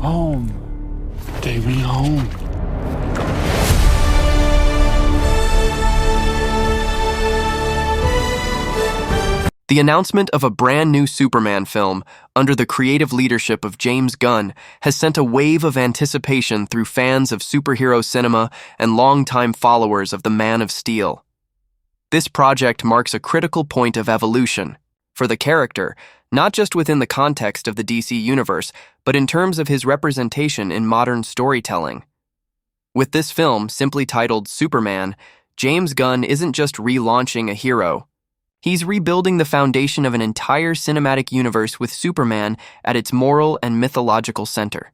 Home. Take me home. The announcement of a brand new Superman film under the creative leadership of James Gunn has sent a wave of anticipation through fans of superhero cinema and longtime followers of the Man of Steel. This project marks a critical point of evolution for the character, not just within the context of the DC universe, but in terms of his representation in modern storytelling. With this film, simply titled Superman, James Gunn isn't just relaunching a hero. He's rebuilding the foundation of an entire cinematic universe with Superman at its moral and mythological center.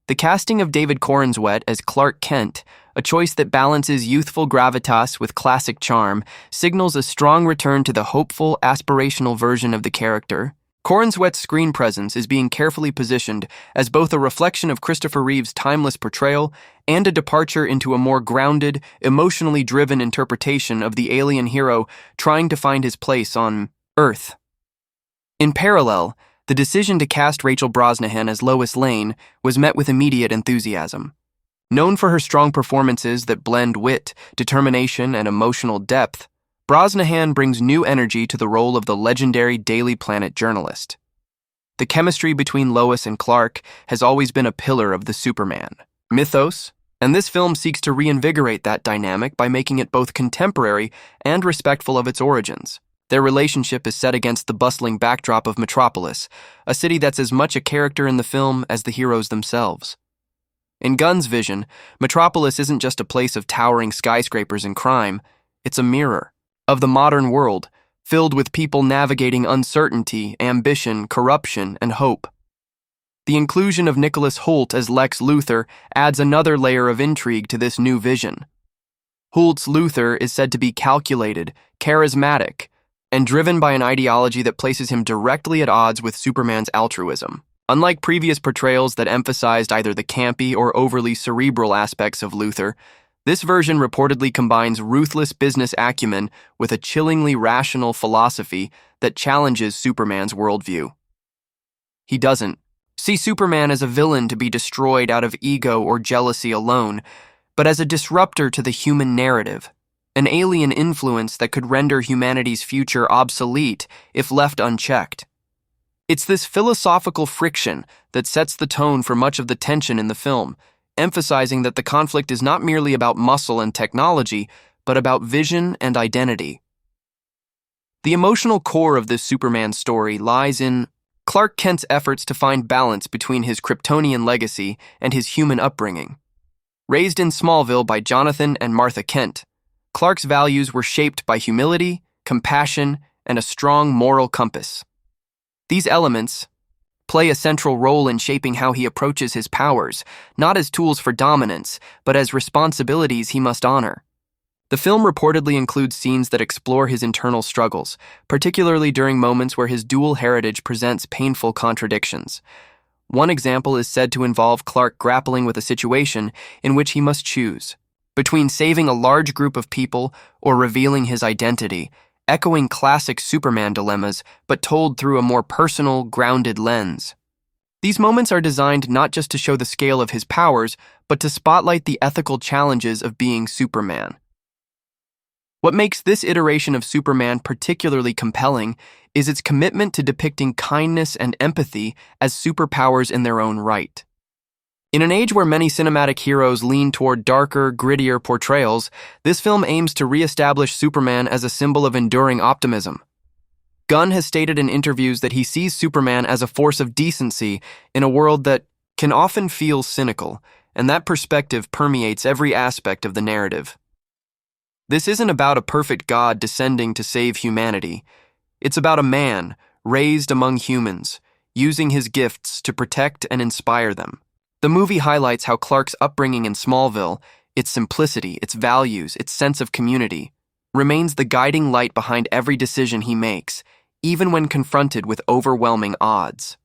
The casting of David Corenswet as Clark Kent, a choice that balances youthful gravitas with classic charm, signals a strong return to the hopeful, aspirational version of the character. Corenswet's screen presence is being carefully positioned as both a reflection of Christopher Reeve's timeless portrayal and a departure into a more grounded, emotionally driven interpretation of the alien hero trying to find his place on Earth. In parallel, the decision to cast Rachel Brosnahan as Lois Lane was met with immediate enthusiasm. Known for her strong performances that blend wit, determination, and emotional depth, Brosnahan brings new energy to the role of the legendary Daily Planet journalist. The chemistry between Lois and Clark has always been a pillar of the Superman mythos, and this film seeks to reinvigorate that dynamic by making it both contemporary and respectful of its origins. Their relationship is set against the bustling backdrop of Metropolis, a city that's as much a character in the film as the heroes themselves. In Gunn's vision, Metropolis isn't just a place of towering skyscrapers and crime, it's a mirror of the modern world, filled with people navigating uncertainty, ambition, corruption, and hope. The inclusion of Nicholas Hoult as Lex Luthor adds another layer of intrigue to this new vision. Hoult's Luthor is said to be calculated, charismatic, and driven by an ideology that places him directly at odds with Superman's altruism. Unlike previous portrayals that emphasized either the campy or overly cerebral aspects of Luthor, this version reportedly combines ruthless business acumen with a chillingly rational philosophy that challenges Superman's worldview. He doesn't see Superman as a villain to be destroyed out of ego or jealousy alone, but as a disruptor to the human narrative, an alien influence that could render humanity's future obsolete if left unchecked. It's this philosophical friction that sets the tone for much of the tension in the film, emphasizing that the conflict is not merely about muscle and technology, but about vision and identity. The emotional core of this Superman story lies in Clark Kent's efforts to find balance between his Kryptonian legacy and his human upbringing. Raised in Smallville by Jonathan and Martha Kent, Clark's values were shaped by humility, compassion, and a strong moral compass. These elements play a central role in shaping how he approaches his powers, not as tools for dominance, but as responsibilities he must honor. The film reportedly includes scenes that explore his internal struggles, particularly during moments where his dual heritage presents painful contradictions. One example is said to involve Clark grappling with a situation in which he must choose between saving a large group of people or revealing his identity, echoing classic Superman dilemmas, but told through a more personal, grounded lens. These moments are designed not just to show the scale of his powers, but to spotlight the ethical challenges of being Superman. What makes this iteration of Superman particularly compelling is its commitment to depicting kindness and empathy as superpowers in their own right. In an age where many cinematic heroes lean toward darker, grittier portrayals, this film aims to re-establish Superman as a symbol of enduring optimism. Gunn has stated in interviews that he sees Superman as a force of decency in a world that can often feel cynical, and that perspective permeates every aspect of the narrative. This isn't about a perfect God descending to save humanity. It's about a man raised among humans, using his gifts to protect and inspire them. The movie highlights how Clark's upbringing in Smallville, its simplicity, its values, its sense of community, remains the guiding light behind every decision he makes, even when confronted with overwhelming odds.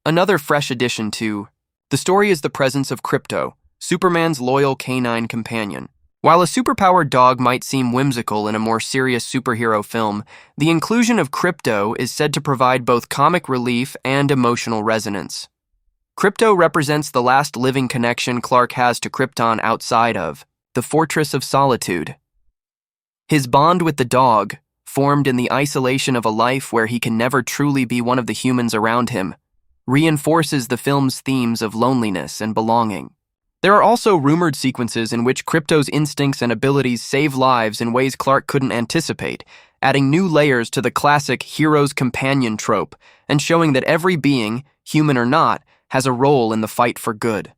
Another fresh addition to the story is the presence of Krypto, Superman's loyal canine companion. While a superpowered dog might seem whimsical in a more serious superhero film, the inclusion of Krypto is said to provide both comic relief and emotional resonance. Krypto represents the last living connection Clark has to Krypton outside of the Fortress of Solitude. His bond with the dog, formed in the isolation of a life where he can never truly be one of the humans around him, reinforces the film's themes of loneliness and belonging. There are also rumored sequences in which Krypto's instincts and abilities save lives in ways Clark couldn't anticipate, adding new layers to the classic hero's companion trope and showing that every being, human or not, has a role in the fight for good.